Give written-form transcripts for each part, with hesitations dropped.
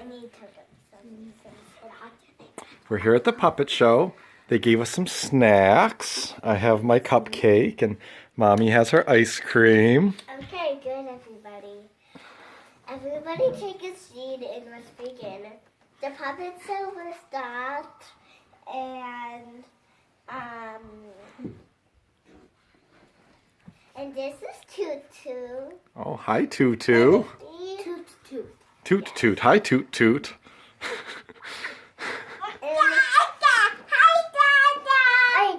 I need to get some. We're here at the puppet show. They gave us some snacks. I have my cupcake and Mommy has her ice cream. Okay, good, everybody. Everybody take a seat and let's begin. The puppet show will start, and this is Tutu. Oh, hi Tutu. Toot toot. Toot toot. Hi Toot toot.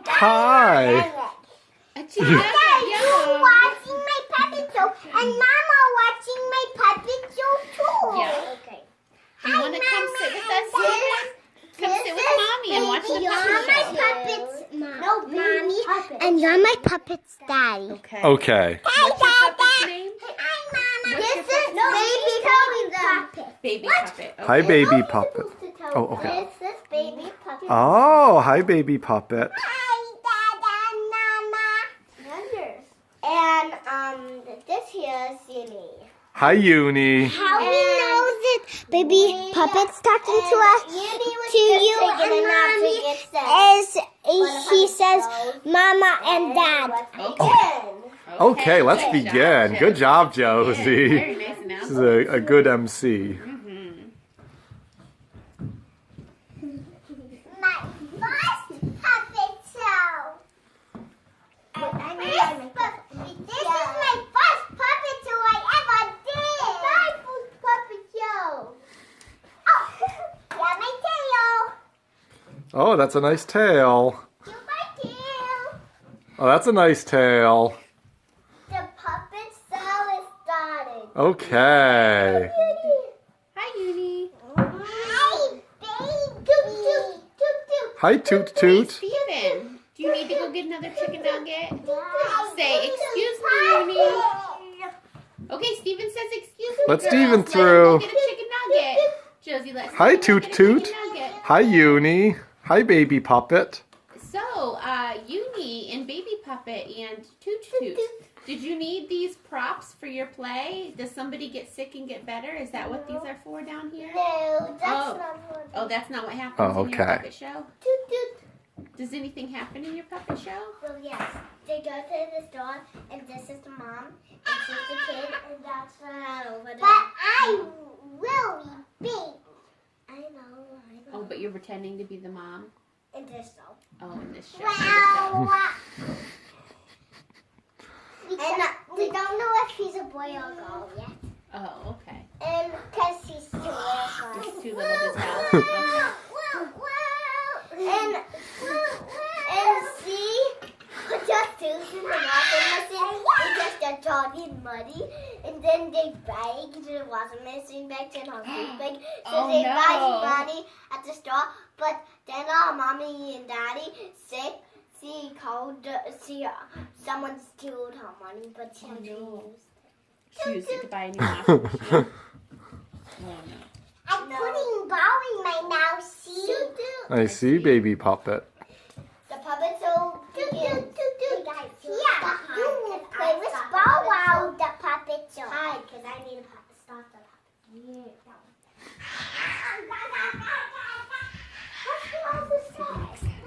Hi. You watching my puppet show, and Mama watching my puppet show too. Yeah. Okay. Do you want to come sit with us, Steven? Come sit with Mommy and watch the puppet show. No, Mommy. And you're my puppet's daddy. Okay. Okay. What's your puppet's name? Hi, Mama. What's This your is baby puppet. Baby puppet. Okay. Hi baby puppet. Oh, okay. This is baby puppet. Oh, hi baby puppet. Hi, Dada, Mama. And this here is Uni. Hi Uni. How he knows it, baby puppet's talking to us, to you and Mommy, is he says Mama and Dad. Okay. Okay, let's begin. Good job, Josie. Very nice This is announcement. a good MC. My first puppet show. This is my first puppet show I ever did. My first puppet show. Oh, yeah, my tail. Oh, that's a nice tail. Do my tail. Oh, that's a nice tail. The puppet show is started. Okay. Hi, Uni. Hi, baby. Toot, toot, toot, toot. Hi Toot Hey, Toot. Steven. Do you need to go get another chicken nugget? Say, excuse me, Uni. Okay, Steven says excuse me. Let girls. Steven Let him through. go get a chicken nugget. Josie, let's Hi, go Toot get a Toot. chicken nugget. Hi Uni. Hi baby puppet. So, Uni and Baby Puppet and Toot Toot, did you need these props for your play? Does somebody get sick and get better? Is that what these are for down here? No, that's Oh. not what. Oh, that's not what happens Oh, in your okay. puppet show? Toot, toot. Does anything happen in your puppet show? Well, yes. They go to the store, and this is the mom, and she's the kid, and that's the hat over there. But I will be big. I know. Oh, but you're pretending to be the mom? In this show. Oh, in this show. Wow. And we don't know if he's a boy or girl yet. Oh, okay. And because he's too little. It's too little to tell. Okay. And see, just Susan and washing machine, they just got dirty and muddy, and then they bag the washing machine back in our food bag, so Oh, they no. buy money at the store, but then our mommy and daddy say, someone stole her money, but she Oh, no. refused. She used it to buy a new washing machine. Oh, no. I'm putting ball in my mouth, see? I see baby puppet. The puppet show begins. Hey guys, yeah, you will play with Bow Wow, the puppet show. Hi, because I need a puppet. Stop the puppet.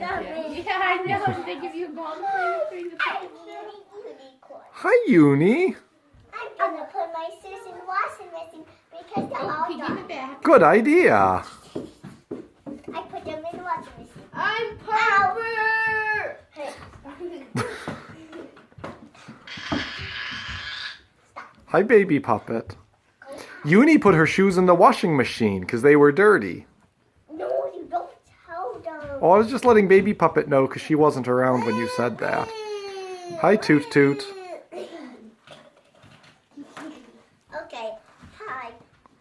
Yeah, I know. Did they give you a ball to play with during the puppet show? Hi Uni. I'm gonna put my sis in the washing machine because they're Oh, all okay, give done. it back. Good idea. I put them in the washing machine. I'm Piper! Hey. Hi baby puppet. Uni put her shoes in the washing machine because they were dirty. No, you don't tell them. Oh, I was just letting baby puppet know because she wasn't around when you said that. Hi Toot Toot. Okay, hi.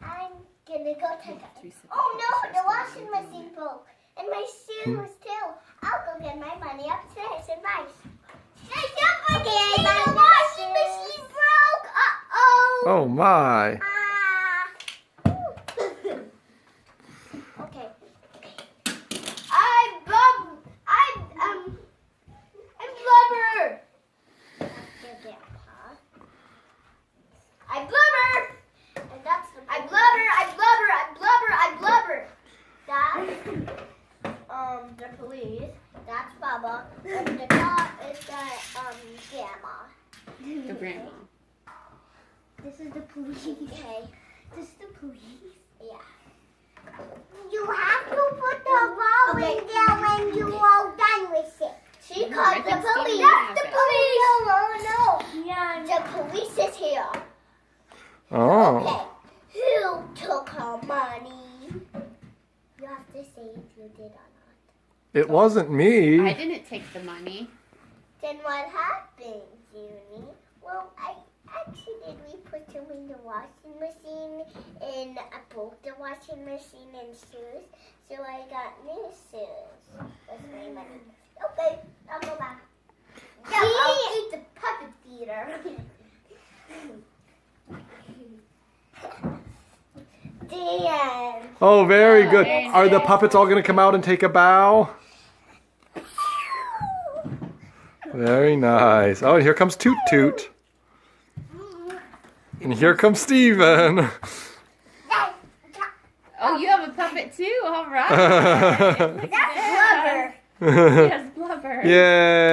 I'm gonna go take a... Oh no, the washing machine broke. And my shoes too. I'll go get my money upstairs and rice. Okay, my washing machine broke. Uh-oh. Oh my. Okay. I'm blubber. I blubber. And that's the I blubber. Okay. Just the police? Yeah. You have to put the ball in there when you are done with it. She called the police. That's the police. No. Yeah. The police is here. Oh. Okay. Who took her money? You have to say if you did or not. It wasn't me. I didn't take the money. Then what happened, Junie? Well, I accidentally put them in the washing machine and I broke the washing machine and shoes. So I got new shoes with my money. Okay, I'll go back. Yeah, I'll eat the puppet theater. Dan. Oh, very good. very Are the nice. puppets all going to come out and take a bow? Very nice. Oh, and here comes Toot Toot. And here comes Steven. Oh, you have a puppet too? All right. That's Blubber. Yes, Blubber. Yay.